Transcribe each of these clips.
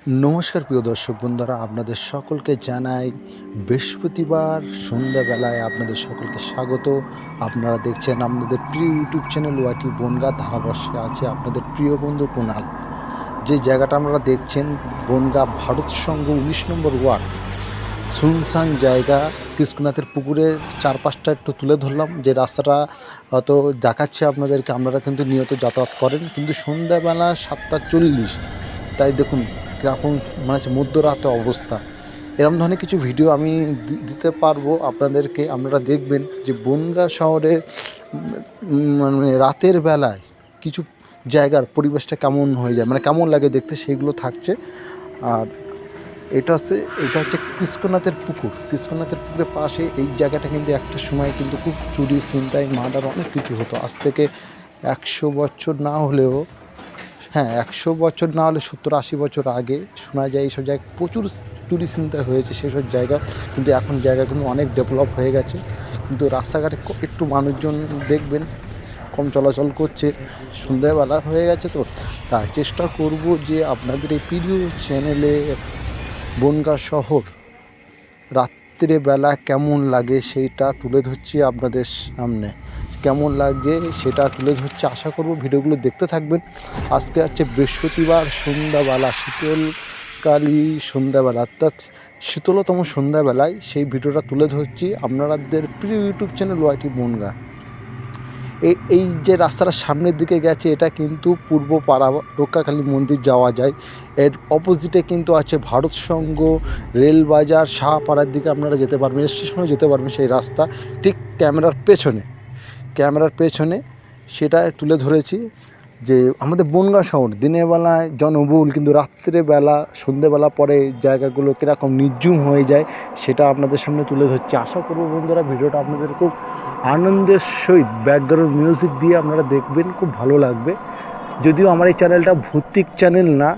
নমস্কার প্রিয় দর্শক বন্ধুরা, আপনাদের সকলকে জানাই বৃহস্পতিবার সন্ধ্যাবেলায় আপনাদের সকলকে স্বাগত। আপনারা দেখছেন আপনাদের প্রিয় ইউটিউব চ্যানেল ওয়াইটি বনগাঁ। ধারাবর্ষে আছে আপনাদের প্রিয় বন্ধু কুণাল। যে জায়গাটা আপনারা দেখছেন বনগাঁ ভারত সংঘ 19 নম্বর ওয়ার্ড, শুনশান জায়গা। কৃষ্ণনাথের পুকুরে চারপাশটা একটু তুলে ধরলাম। যে রাস্তাটা হয়তো দেখাচ্ছে আপনাদেরকে, আপনারা কিন্তু নিয়ত যাতায়াত করেন, কিন্তু সন্ধ্যাবেলা 7:40, তাই দেখুন কীরকম মানে হচ্ছে মধ্যরাতে অবস্থা। এরকম ধরনের কিছু ভিডিও আমি দিতে পারবো আপনাদেরকে। আপনারা দেখবেন যে বনগাঁ শহরে মানে রাতের বেলায় কিছু জায়গার পরিবেশটা কেমন হয়ে যায়, মানে কেমন লাগে দেখতে, সেইগুলো থাকছে। আর এটা হচ্ছে কৃষ্ণনাথের পুকুরের পাশে এই জায়গাটা। কিন্তু একটা সময় কিন্তু খুব চুরি, ছিনতাই, মার্ডার অনেক কিছু হতো। আজ থেকে 100 বছর না হলেও, 100 বছর না হলে 70-80 বছর আগে শোনা যায় এইসব জায়গায় প্রচুর চুরি ছিনতাই হয়েছে সেই সব জায়গা। কিন্তু এখন জায়গা কিন্তু অনেক ডেভেলপ হয়ে গেছে, কিন্তু রাস্তাঘাটে একটু মানুষজন দেখবেন কম চলাচল করছে। সন্ধ্যাবেলা হয়ে গেছে, তো তাই চেষ্টা করব যে আপনাদের এই প্রিয় চ্যানেলে বনগাঁ শহর রাত্রিবেলা কেমন লাগে সেইটা তুলে ধরছি আপনাদের সামনে। কেমন লাগে সেটা তুলে ধরছি, আশা করব ভিডিওগুলো দেখতে থাকবেন। আজকে হচ্ছে বৃহস্পতিবার সন্ধ্যাবেলা, শীতলকালী সন্ধ্যাবেলা, অর্থাৎ শীতলতম সন্ধ্যাবেলায় সেই ভিডিওটা তুলে ধরছি আপনাদের প্রিয় ইউটিউব চ্যানেল ওয়াইটি বনগাঁ। এই যে রাস্তাটা সামনের দিকে গেছে, এটা কিন্তু পূর্ব পাড়া রক্ষাকালী মন্দির যাওয়া যায়। এর অপোজিটে কিন্তু আছে ভারত সংঘ, রেলবাজার, শাহপাড়ার দিকে আপনারা যেতে পারবেন, স্টেশনেও যেতে পারবেন। সেই রাস্তা ঠিক ক্যামেরার পেছনে সেটা তুলে ধরেছি। যে আমাদের বনগাঁ শহর দিনের বেলায় জনবহুল, কিন্তু রাত্রেবেলা সন্ধ্যেবেলা পরে জায়গাগুলো কীরকম নির্জুম হয়ে যায় সেটা আপনাদের সামনে তুলে ধরছি। আশা করব বন্ধুরা ভিডিওটা আপনাদের খুব আনন্দের সহিত ব্যাকগ্রাউন্ড মিউজিক দিয়ে আপনারা দেখবেন, খুব ভালো লাগবে। যদিও আমার এই চ্যানেলটা ভৌতিক চ্যানেল না,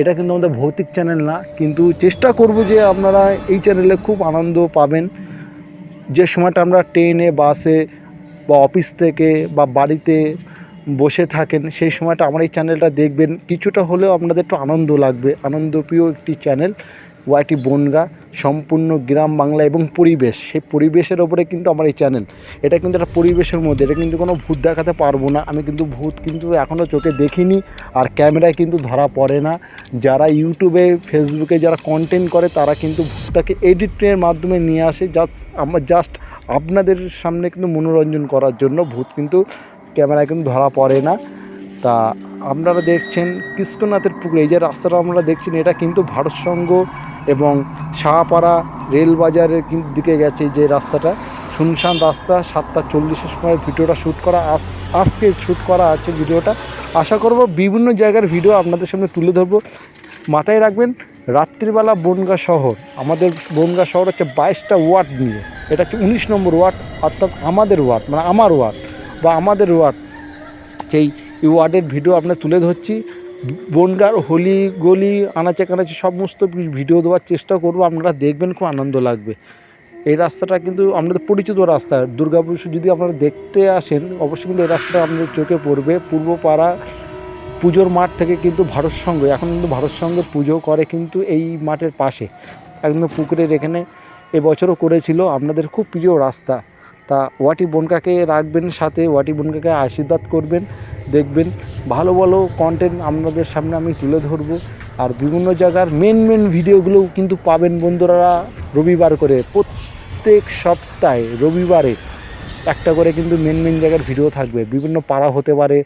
এটা কিন্তু আমাদের ভৌতিক চ্যানেল না, কিন্তু চেষ্টা করব যে আপনারা এই চ্যানেলে খুব আনন্দ পাবেন। যে সময়টা আমরা ট্রেনে, বাসে বা অফিস থেকে বা বাড়িতে বসে থাকেন, সেই সময়টা আমার এই চ্যানেলটা দেখবেন, কিছুটা হলেও আপনাদের একটু আনন্দ লাগবে। আনন্দপ্রিয় একটি চ্যানেল ওয়াইটি বনগাঁ, সম্পূর্ণ গ্রাম বাংলা এবং পরিবেশ, সেই পরিবেশের ওপরে কিন্তু আমার এই চ্যানেল। এটা কিন্তু একটা পরিবেশের মধ্যে, এটা কিন্তু কোনো ভূত দেখাতে পারবো না আমি, কিন্তু ভূত কিন্তু এখনও চোখে দেখিনি, আর ক্যামেরায় কিন্তু ধরা পড়ে না। যারা ইউটিউবে, ফেসবুকে যারা কন্টেন্ট করে তারা কিন্তু ভূতটাকে এডিটের মাধ্যমে নিয়ে আসে, আমার জাস্ট আপনাদের সামনে কিন্তু মনোরঞ্জন করার জন্য। ভূত কিন্তু ক্যামেরায় কিন্তু ধরা পড়ে না। তা আপনারা দেখছেন কৃষ্ণনাথের পুকুরে, এই যে রাস্তাটা আপনারা দেখছেন, এটা কিন্তু ভারত সংঘ এবং শাহপাড়া রেলবাজারের দিকে গেছে যে রাস্তাটা। শুনশান রাস্তা। 7:40 সময় ভিডিওটা আজকে শ্যুট করা আছে ভিডিওটা। আশা করব বিভিন্ন জায়গার ভিডিও আপনাদের সামনে তুলে ধরবো। মাথায় রাখবেন, রাত্রিবেলা বনগাঁ শহর, আমাদের বনগাঁ শহর হচ্ছে 22টা ওয়ার্ড নিয়ে। এটা হচ্ছে 19 নম্বর ওয়ার্ড, অর্থাৎ আমাদের ওয়ার্ড, মানে আমার ওয়ার্ড বা আমাদের ওয়ার্ড। সেই ওয়ার্ডের ভিডিও আপনার তুলে ধরছি। বনগাঁর হলি গলি আনাচে কানাচে সমস্ত ভিডিও দেওয়ার চেষ্টা করব, আপনারা দেখবেন, খুব আনন্দ লাগবে। এই রাস্তাটা কিন্তু আপনাদের পরিচিত রাস্তা। দুর্গাপুজো যদি আপনারা দেখতে আসেন, অবশ্যই কিন্তু এই রাস্তাটা আপনাদের চোখে পড়বে। পূর্বপাড়া পুজোর মাঠ থেকে কিন্তু ভারত সংঘ, এখন কিন্তু ভারত সংঘের পুজো করে কিন্তু এই মাঠের পাশে, একদম পুকুরের এখানে। এবছরও করেছিল। আপনাদের খুব প্রিয় রাস্তা। তা ওয়াইটি বনগাঁকে রাখবেন সাথে, ওয়াইটি বনগাঁকে আশীর্বাদ করবেন। দেখবেন ভালো ভালো কন্টেন্ট আপনাদের সামনে আমি তুলে ধরবো। আর বিভিন্ন জায়গার মেন ভিডিওগুলোও কিন্তু পাবেন বন্ধুরা রবিবার করে। প্রত্যেক সপ্তাহে রবিবারে একটা করে কিন্তু মেন জায়গার ভিডিও থাকবে। বিভিন্ন পাড়া হতে পারে,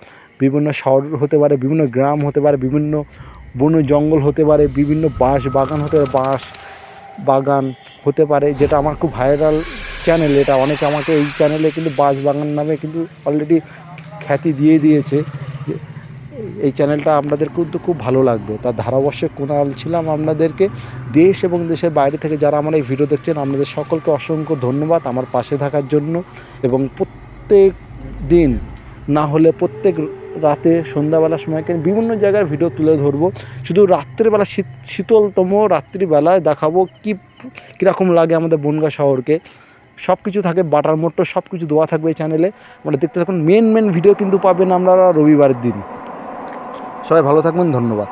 বিভিন্ন শহর হতে পারে, বিভিন্ন গ্রাম হতে পারে, বিভিন্ন বন জঙ্গল হতে পারে, বিভিন্ন বাঁশ বাগান হতে পারে, বাঁশ বাগান হতে পারে, যেটা আমার খুব ভাইরাল চ্যানেল। এটা অনেকে আমাকে এই চ্যানেলে কিন্তু বাঁশ বাগান নামে কিন্তু অলরেডি খ্যাতি দিয়ে দিয়েছে। এই চ্যানেলটা আপনাদের কিন্তু খুব ভালো লাগবে। তার ধারাবর্ষে কুণাল ছিলাম আপনাদেরকে। দেশ এবং দেশের বাইরে থেকে যারা আমার এই ভিডিও দেখছেন, আপনাদের সকলকে অসংখ্য ধন্যবাদ আমার পাশে থাকার জন্য। এবং প্রত্যেক দিন না হলে প্রত্যেক রাতে সন্ধ্যাবেলার সময়কে বিভিন্ন জায়গার ভিডিও তুলে ধরবো। শুধু রাত্রিবেলা, শীতলতম রাত্রিবেলায় দেখাবো কীরকম লাগে আমাদের বনগাঁ শহরকে। সব কিছু থাকে, বাটার মোটর সব কিছু দেওয়া থাকবে এই চ্যানেলে। মানে দেখতে থাকুন। মেন ভিডিও কিন্তু পাবেন আপনারা রবিবারের দিন। সবাই ভালো থাকবেন, ধন্যবাদ।